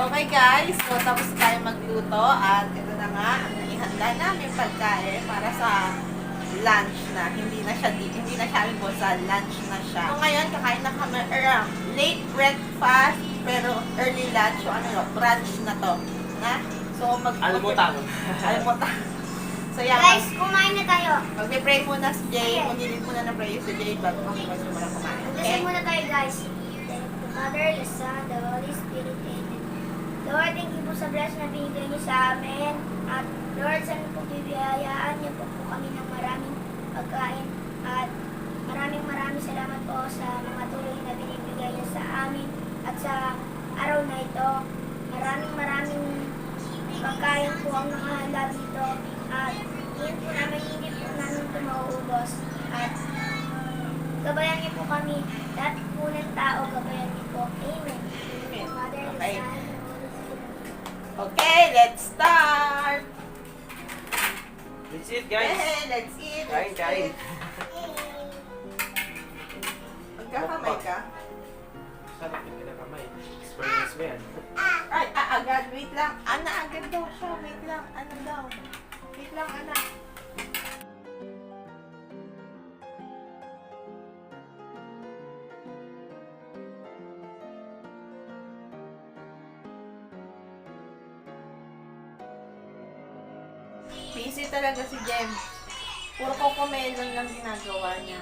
Okay guys, so tapos tayo magluto at ito na nga ang ihanda namin pagkain para sa lunch na. Hindi na siya almusal, lunch na siya. So ngayon kakain na kami late breakfast pero early lunch o brunch na to. Na? So Almutan. Almutan. So yan. Guys, kumain na tayo. Magpe-pray muna si Jay. Magilid muna ng prayer si Jay bago kami magsimula kumain. Magdasal muna tayo, guys. Thank the Father, the Son, the Holy Spirit. Amen. Lord, thank you po sa bless na binigay niyo sa amin. At Lord, sana po bibiyayaan niyo po kami ng maraming pagkain. At maraming salamat po sa mga tulong na binibigay niyo sa amin. At sa araw na ito, maraming pagkain po ang nakahanda dito. At hindi po namin ito mauubos. At gabayan niyo po kami. Lahat po ng tao, gabayan niyo po. Amen. Amen. Father, the Okay. Son, and the Holy Spirit. Okay, let's start! That's it, guys. Hey, let's eat! Kain, kain. Magkakamay ka? Sarap yung kinakamay. Experience mo yan. Ay, agad. Wait lang. Agad daw siya. Wait lang. Ano daw? Wait lang, anak. Busy talaga si Jem. Puro cocomelon lang ginagawa niya.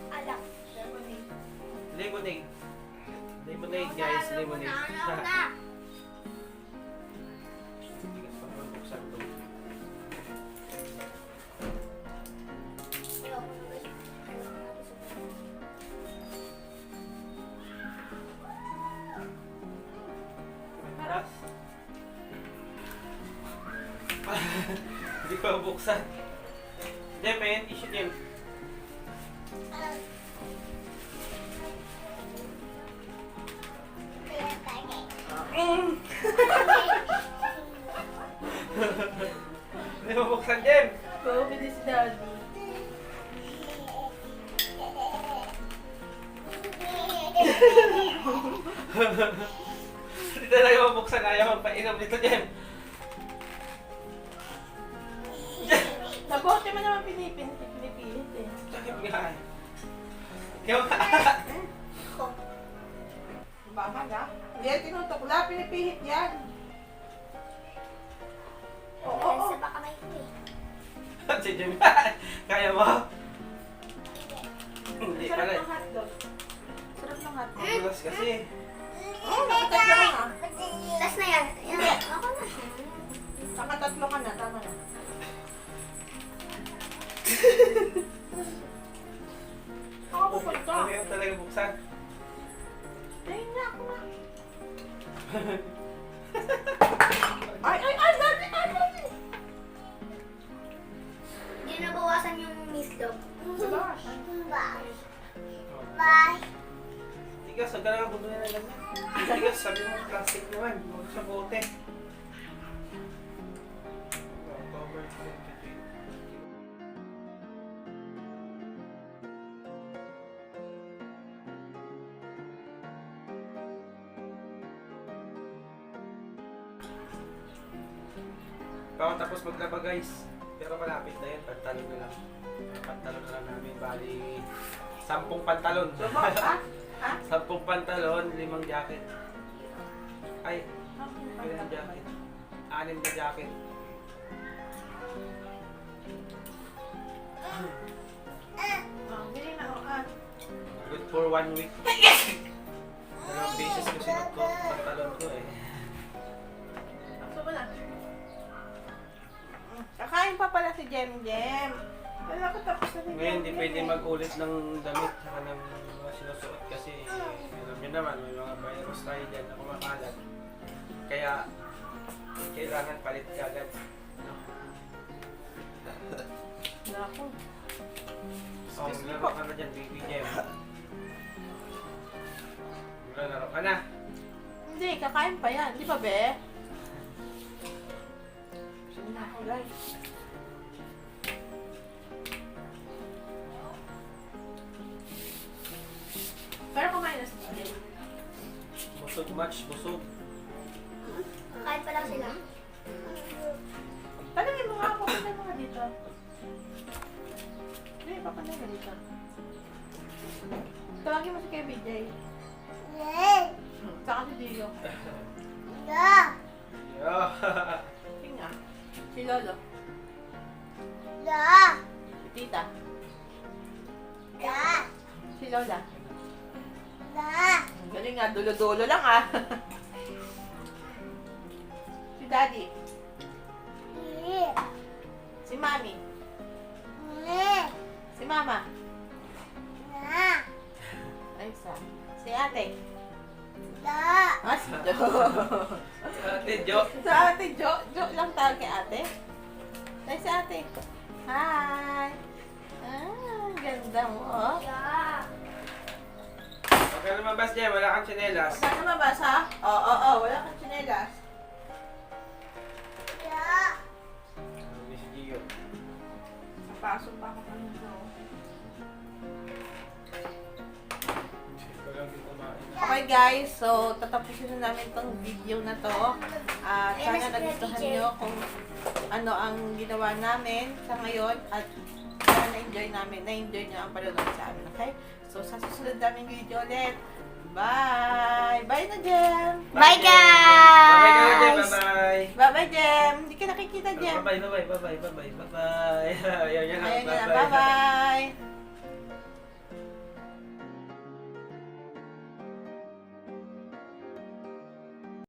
Alak. Lemonade. Lemonade, guys. Lemonade. Tigas pa naman buksan to. Harap. Hindi ko buksan. Jem, may tissue, Jem. Hindi mo buksan, Jem. Go with this daddy. Hindi talaga mabuksan. Ayaw magpainom nito, Jem. Sa bote mo naman pinipilit eh. Sakit nga. Ikaw ka. Baka na. Hindi, tinutukla. Pinipilit yan. Oo. Sa baka may ito eh. Si Jem. Kaya mo? Hindi Sarap pala. ng hotdog. Sarap ng hotdog. Magulas kasi. Oo, nakatatlo ka na. Tas na yan. Yan. Ako na. Nakatatlo ka na. Tama na. Ako pupunta. Ayaw talaga buksan. Ayun na ako na. Ay, dali. Hindi nabawasan yung mislog. Bye. Tigas, huwag ka na buto na lang yan. Tigas, sabi mo plastic naman. Huwag sa bote. October 23. Bago tapos maglaba, guys. Pero malapit na yan, pantalon na lang. Pantalon na lang namin, bali 10 pantalon. Subo, ha? Ha? 10 pantalon, 5 jacket. Ay, 5 jacket. 6 na jacket. Bili na ako, ah. Good for 1 week. Dalawang beses ko sinuot pantalon ko eh. Subo na. Kakain pa pala si Jem. Wala ko tapos na si Jem. Ngayon, hindi pwede mag-ulit ng damit saka ng mga sinusuot kasi alam nyo naman, may mga virus tayo dyan na kumakalat. Kaya, Kailangan palit ka agad. Naku. Oh, maglaro ka na dyan, baby Jem. Maglaro ka na. Hindi, kakain pa yan. Di ba, be? Sige na ako, guys. Pero kumain na si Jay. Busog match, busog. Kain pa lang sila. Tanungin mo nga ako, papunta mo nga dito. Hindi, papunta mo dito. Tawagin mo si Kuya BJ. Saka si Dio. Yo. Sige nga. Si Lolo. Si Tita. Si Lola. Ang galing nga, dulo-dulo lang ah. Si Daddy. Si Mami. Si Mama. Ay, si Ate. Ah, si Jo. Ate Jo. Sa Ate Jo. Jo lang tawag kay Ate. Ay, si Ate. Hi. Ah, ganda mo oh. Huwag ka lumabas dyan, wala kang tsinelas. Saan na mabasa? Oo, wala kang tsinelas. Miss Gio. Napasok pa ako kanina. Ikaw lang din kumain. Okay guys, so tatapusin na namin tong video na to. At sana nagustuhan nyo kung ano ang ginawa namin sa ngayon at sana na-enjoy nyo ang panonood sa amin, okay? So sa susunod naming video ulit. Bye! Bye na, Jem! Bye, Bye-bye ka na, Jem. guys! Bye-bye. Bye-bye, Jem! Hindi ka nakikita, Jem! Bye-bye. Ayaw niya na, Ayun na, bye-bye. bye-bye!